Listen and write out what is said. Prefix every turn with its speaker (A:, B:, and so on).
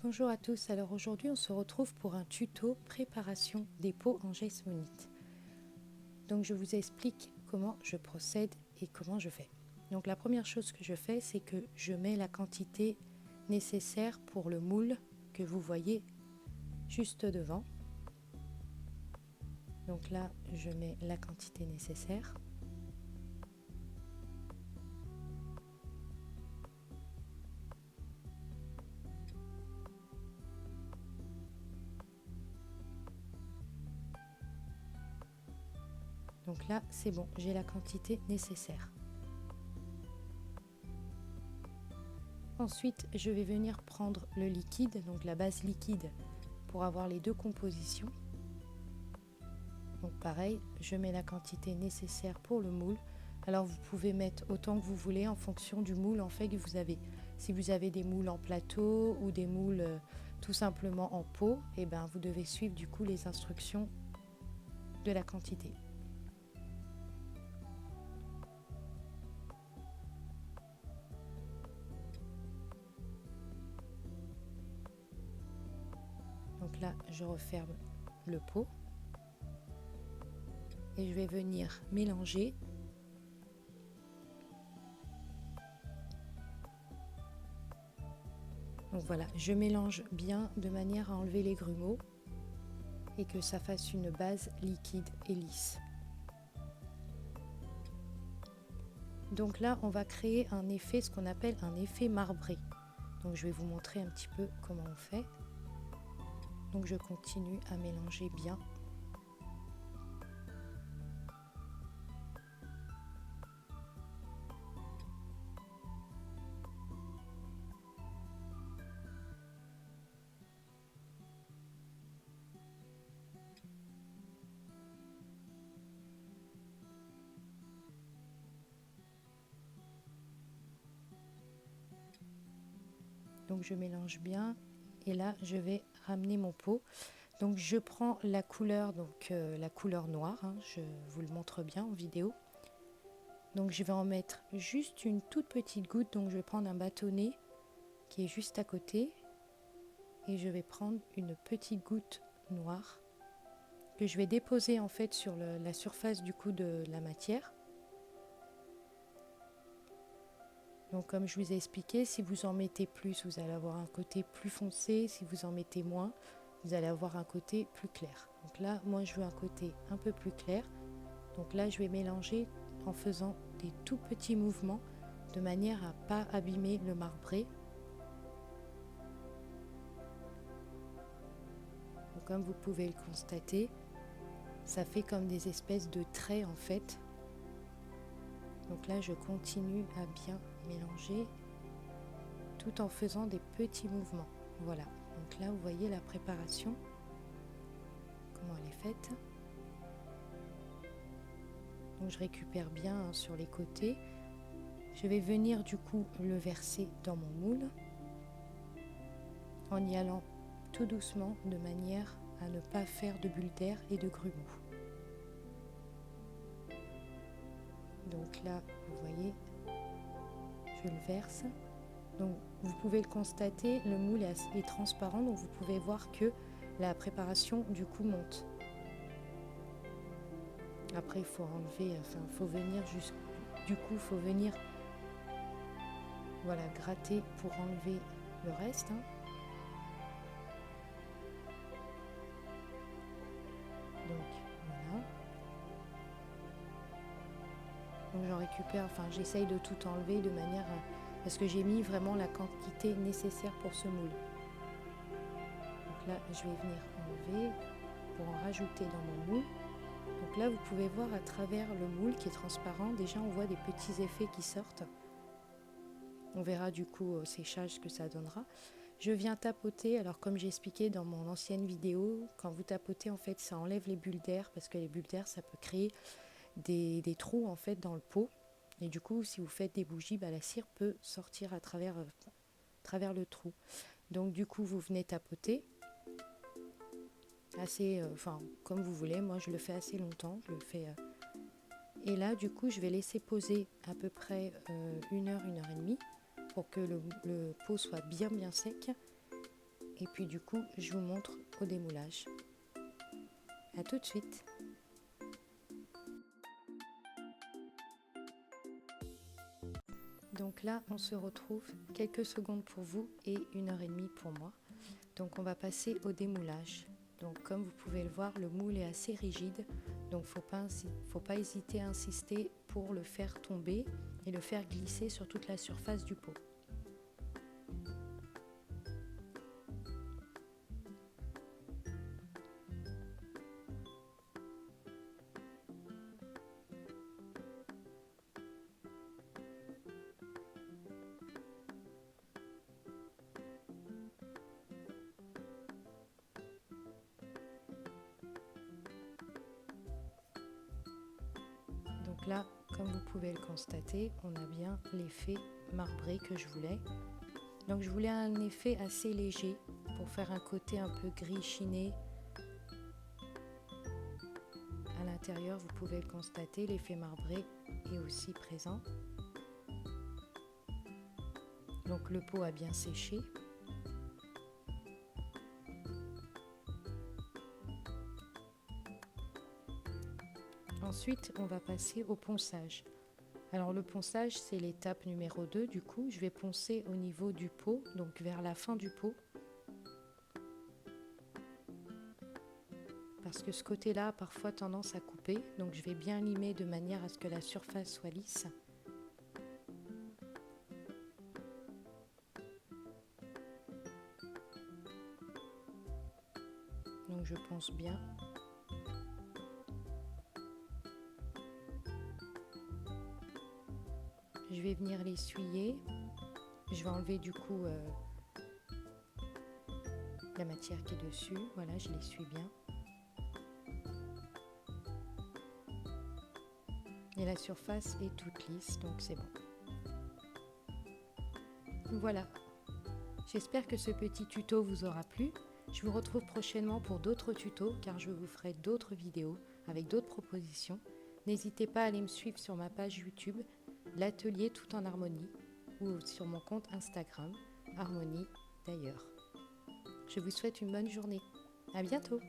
A: Bonjour à tous, alors aujourd'hui on se retrouve pour un tuto préparation des pots en gessmonite. Donc je vous explique comment je procède et comment je fais. Donc la première chose que je fais, c'est que je mets la quantité nécessaire pour le moule que vous voyez juste devant. Donc là je mets la quantité nécessaire. Donc là c'est bon, j'ai la quantité nécessaire. Ensuite je vais venir prendre le liquide, donc la base liquide, pour avoir les deux compositions. Donc pareil, je mets la quantité nécessaire pour le moule. Alors vous pouvez mettre autant que vous voulez en fonction du moule en fait que vous avez. Si vous avez des moules en plateau ou des moules tout simplement en pot, et ben vous devez suivre du coup les instructions de la quantité. Donc là, je referme le pot et je vais venir mélanger. Donc voilà, je mélange bien de manière à enlever les grumeaux et que ça fasse une base liquide et lisse. Donc là, on va créer un effet, ce qu'on appelle un effet marbré. Donc je vais vous montrer un petit peu comment on fait. Donc je continue à mélanger bien. Donc je mélange bien et là je vais ramener mon pot. Donc je prends la couleur, la couleur noire, hein, je vous le montre bien en vidéo. Donc je vais en mettre juste une toute petite goutte, donc je vais prendre un bâtonnet qui est juste à côté et je vais prendre une petite goutte noire que je vais déposer en fait sur la surface du coup de la matière. Donc comme je vous ai expliqué, si vous en mettez plus, vous allez avoir un côté plus foncé. Si vous en mettez moins, vous allez avoir un côté plus clair. Donc là, moi je veux un côté un peu plus clair. Donc là, je vais mélanger en faisant des tout petits mouvements de manière à ne pas abîmer le marbré. Donc, comme vous pouvez le constater, ça fait comme des espèces de traits en fait. Donc là, je continue à bien mélanger tout en faisant des petits mouvements. Voilà, donc là vous voyez la préparation, comment elle est faite. Donc je récupère bien sur les côtés. Je vais venir du coup le verser dans mon moule en y allant tout doucement de manière à ne pas faire de bulles d'air et de grumeaux. Donc là vous voyez, je le verse. Donc vous pouvez le constater, le moule est transparent, donc vous pouvez voir que la préparation du coup monte. Après il faut enlever, faut venir faut venir voilà, gratter pour enlever le reste. Donc voilà. Donc j'en récupère, j'essaye de tout enlever de manière à, parce que j'ai mis vraiment la quantité nécessaire pour ce moule. Donc là je vais venir enlever pour en rajouter dans mon moule. Donc là vous pouvez voir à travers le moule qui est transparent, déjà on voit des petits effets qui sortent. On verra du coup au séchage ce que ça donnera. Je viens tapoter, alors comme j'ai expliqué dans mon ancienne vidéo, quand vous tapotez en fait ça enlève les bulles d'air parce que les bulles d'air ça peut créer des trous en fait dans le pot. Et du coup si vous faites des bougies, la cire peut sortir à travers le trou. Donc du coup vous venez tapoter assez, comme vous voulez, moi je le fais assez longtemps, je le fais. Et là du coup je vais laisser poser à peu près 1 heure et demie pour que le pot soit bien sec. et puis du coup je vous montre au démoulage. À tout de suite. Donc là on se retrouve quelques secondes pour vous et 1h30 pour moi. Donc on va passer au démoulage. Donc comme vous pouvez le voir, le moule est assez rigide, donc faut pas hésiter à insister pour le faire tomber et le faire glisser sur toute la surface du pot. Donc là, comme vous pouvez le constater, on a bien l'effet marbré que je voulais. Donc je voulais un effet assez léger pour faire un côté un peu gris chiné. À l'intérieur, vous pouvez le constater, l'effet marbré est aussi présent. Donc le pot a bien séché. Ensuite, on va passer au ponçage. Alors le ponçage, c'est l'étape numéro 2. Du coup, je vais poncer au niveau du pot, donc vers la fin du pot. Parce que ce côté-là a parfois tendance à couper, donc je vais bien limer de manière à ce que la surface soit lisse. Donc je ponce bien. Je vais venir l'essuyer. Je vais enlever du coup la matière qui est dessus. Voilà, je l'essuie bien. Et la surface est toute lisse, donc c'est bon. Voilà. J'espère que ce petit tuto vous aura plu. Je vous retrouve prochainement pour d'autres tutos car je vous ferai d'autres vidéos avec d'autres propositions. N'hésitez pas à aller me suivre sur ma page YouTube, l'atelier tout en harmonie, ou sur mon compte Instagram, harmonie d'ailleurs. Je vous souhaite une bonne journée. À bientôt!